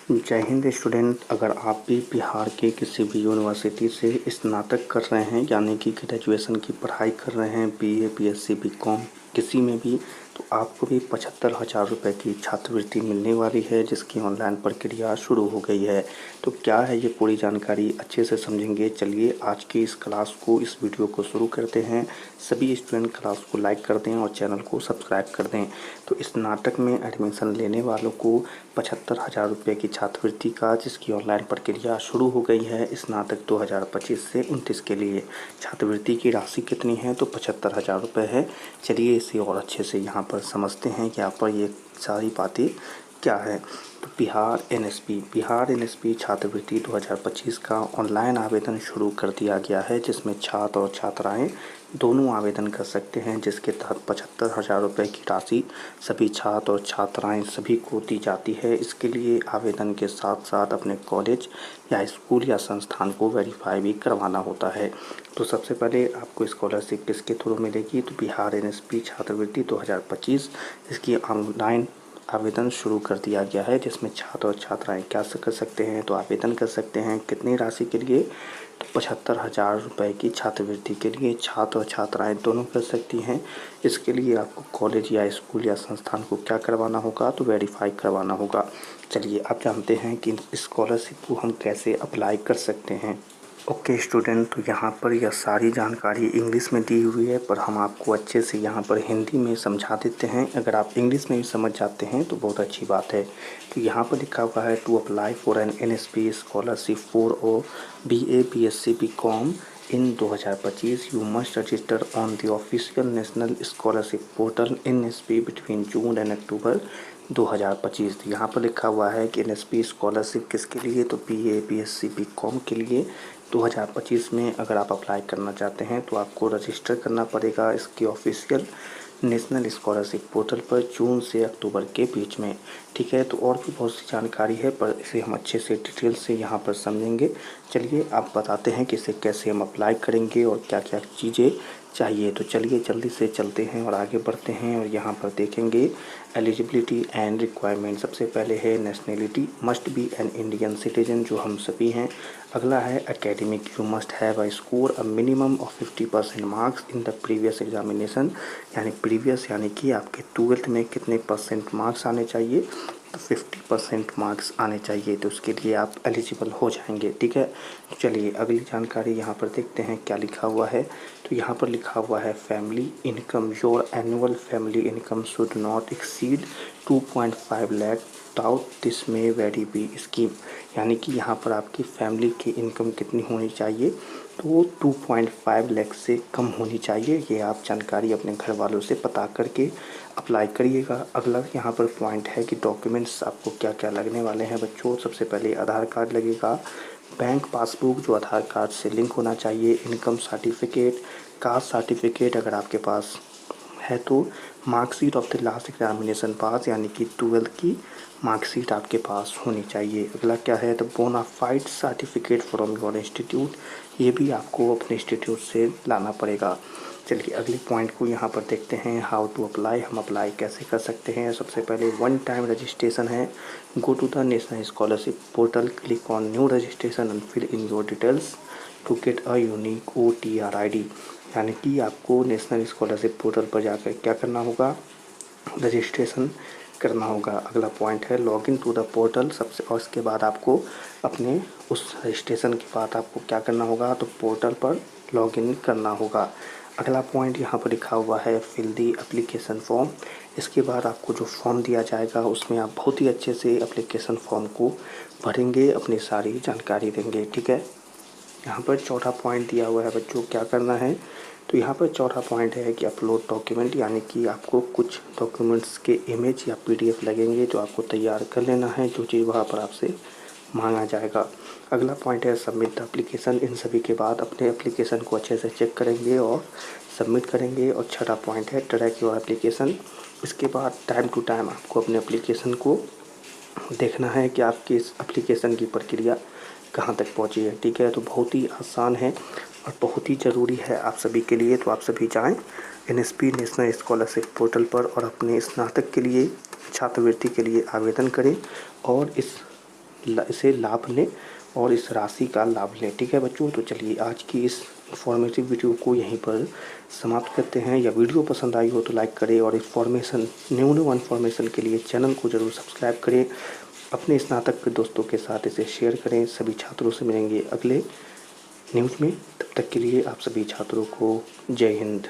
जय हिंद स्टूडेंट। अगर आप भी बिहार के किसी भी यूनिवर्सिटी से स्नातक कर रहे हैं यानी कि ग्रेजुएशन की पढ़ाई कर रहे हैं, बीए, बीएससी, बीकॉम किसी में भी, तो आपको भी 75,000 रुपये की छात्रवृत्ति मिलने वाली है, जिसकी ऑनलाइन प्रक्रिया शुरू हो गई है। तो क्या है ये पूरी जानकारी अच्छे से समझेंगे। चलिए आज की इस क्लास को, इस वीडियो को शुरू करते हैं। सभी स्टूडेंट क्लास को लाइक कर दें और चैनल को सब्सक्राइब कर दें। तो स्नातक में एडमिशन लेने वालों को 75,000 रुपये की छात्रवृत्ति का, जिसकी ऑनलाइन प्रक्रिया शुरू हो गई है स्नातक 2025 से 29 के लिए। छात्रवृत्ति की राशि कितनी है? तो 75,000 रुपये है। चलिए इसे और अच्छे से यहाँ पर समझते हैं कि यहाँ पर ये सारी बातें क्या है। तो बिहार एनएसपी छात्रवृत्ति 2025 का ऑनलाइन आवेदन शुरू कर दिया गया है, जिसमें छात्र और छात्राएं दोनों आवेदन कर सकते हैं, जिसके तहत 75,000 रुपये की राशि सभी छात्र और छात्राएं सभी को दी जाती है। इसके लिए आवेदन के साथ साथ अपने कॉलेज या स्कूल या संस्थान को वेरीफाई भी करवाना होता है। तो सबसे पहले आपको स्कॉलरशिप किसके थ्रू मिलेगी? तो बिहार एनएसपी छात्रवृत्ति 2025, इसकी ऑनलाइन आवेदन शुरू कर दिया गया है, जिसमें छात्र और छात्राएं क्या कर सकते हैं? तो आवेदन कर सकते हैं कितनी राशि के लिए? तो 75,000 रुपये की छात्रवृत्ति के लिए छात्र और छात्राएं दोनों कर सकती हैं। इसके लिए आपको कॉलेज या स्कूल या संस्थान को क्या करवाना होगा? तो वेरीफाई करवाना होगा। चलिए आप जानते हैं कि स्कॉलरशिप को हम कैसे अप्लाई कर सकते हैं। ओके स्टूडेंट, तो यहाँ पर यह सारी जानकारी इंग्लिश में दी हुई है, पर हम आपको अच्छे से यहाँ पर हिंदी में समझा देते हैं। अगर आप इंग्लिश में भी समझ जाते हैं तो बहुत अच्छी बात है। तो यहाँ पर लिखा हुआ है, to apply for an NSP scholarship for o BA, BSc, BCom in 2025 you must register on the official national scholarship portal NSP between June and October 2025। तो यहाँ पर लिखा हुआ है कि एनएसपी स्कॉलरशिप किसके लिए? तो बीए, बीएससी, बीकॉम के लिए 2025 में अगर आप अप्लाई करना चाहते हैं तो आपको रजिस्टर करना पड़ेगा इसके ऑफिशियल नेशनल स्कॉलरशिप पोर्टल पर जून से अक्टूबर के बीच में। ठीक है, तो और भी बहुत सी जानकारी है, पर इसे हम अच्छे से डिटेल से यहाँ पर समझेंगे। चलिए आप बताते हैं कि इसे कैसे हम अप्लाई करेंगे और क्या क्या चीज़ें चाहिए। तो चलिए जल्दी से चलते हैं और आगे बढ़ते हैं और यहाँ पर देखेंगे एलिजिबिलिटी एंड रिक्वायरमेंट। सबसे पहले है nationality, must be an Indian citizen, जो हम सभी हैं। अगला है academic, you must have a score a minimum of 50% marks in the previous examination, यानी प्रीवियस यानी कि आपके 12th में कितने परसेंट मार्क्स आने चाहिए? तो 50% मार्क्स आने चाहिए, तो उसके लिए आप एलिजिबल हो जाएंगे। ठीक है, चलिए अगली जानकारी यहाँ पर देखते हैं क्या लिखा हुआ है। तो यहाँ पर लिखा हुआ है family income, your annual family income should not exceed 2.5 lakh without this में वेरी बी स्कीम, यानी कि यहाँ पर आपकी फैमिली की इनकम कितनी होनी चाहिए? तो 2.5 लाख से कम होनी चाहिए। ये आप जानकारी अपने घर वालों से पता करके अप्लाई करिएगा। अगला यहाँ पर पॉइंट है कि डॉक्यूमेंट्स आपको क्या क्या लगने वाले हैं बच्चों। सबसे पहले आधार कार्ड लगेगा, बैंक पासबुक जो आधार कार्ड से लिंक होना चाहिए, इनकम सर्टिफिकेट, कास्ट सर्टिफिकेट अगर आपके पास है तो, marksheet of the last examination पास, यानी कि 12th की मार्कशीट आपके पास होनी चाहिए। अगला क्या है? तो bonafide certificate from your institute, ये भी आपको अपने इंस्टीट्यूट से लाना पड़ेगा। चलिए अगले पॉइंट को यहाँ पर देखते हैं, हाउ टू अप्लाई, हम अप्लाई कैसे कर सकते हैं। सबसे पहले वन टाइम रजिस्ट्रेशन है, go to the national scholarship portal, click on new registration and fill in your details to get a unique OTR ID, यानी कि आपको नेशनल स्कॉलरशिप पोर्टल पर जाकर क्या करना होगा? रजिस्ट्रेशन करना होगा। अगला पॉइंट है लॉगिन टू द पोर्टल, सबसे और इसके बाद आपको अपने उस रजिस्ट्रेशन के बाद आपको क्या करना होगा? तो पोर्टल पर लॉगिन करना होगा। अगला पॉइंट यहाँ पर लिखा हुआ है फिल दी एप्लीकेशन फॉर्म, इसके बाद आपको जो फॉर्म दिया जाएगा उसमें आप बहुत ही अच्छे से एप्लीकेशन फॉर्म को भरेंगे, अपनी सारी जानकारी देंगे। ठीक है, यहाँ पर चौथा पॉइंट दिया हुआ है बच्चों, क्या करना है? तो यहाँ पर चौथा पॉइंट है कि अपलोड डॉक्यूमेंट, यानी कि आपको कुछ डॉक्यूमेंट्स के इमेज या PDF लगेंगे जो आपको तैयार कर लेना है, जो चीज़ वहाँ पर आपसे मांगा जाएगा। अगला पॉइंट है सबमिट एप्लीकेशन, इन सभी के बाद अपने एप्लीकेशन को अच्छे से चेक करेंगे और सबमिट करेंगे। और छठा पॉइंट है ट्रैक योर एप्लीकेशन, इसके बाद टाइम टू टाइम आपको अपने एप्लीकेशन को देखना है कि आपकी इस एप्लीकेशन की प्रक्रिया कहाँ तक पहुँची है। ठीक है, तो बहुत ही आसान है और बहुत ही ज़रूरी है आप सभी के लिए। तो आप सभी जाएँ NSP नेशनल स्कॉलरशिप पोर्टल पर और अपने स्नातक के लिए छात्रवृत्ति के लिए आवेदन करें और इस इसे लाभ लें और इस राशि का लाभ लें। ठीक है बच्चों, तो चलिए आज की इस इन्फॉर्मेटिव वीडियो को यहीं पर समाप्त करते हैं। या वीडियो पसंद आई हो तो लाइक करें और न्यू इन्फॉर्मेशन के लिए चैनल को ज़रूर सब्सक्राइब करें। अपने स्नातक के दोस्तों के साथ इसे शेयर करें। सभी छात्रों से मिलेंगे अगले न्यूज़ में, तब तक के लिए आप सभी छात्रों को जय हिंद।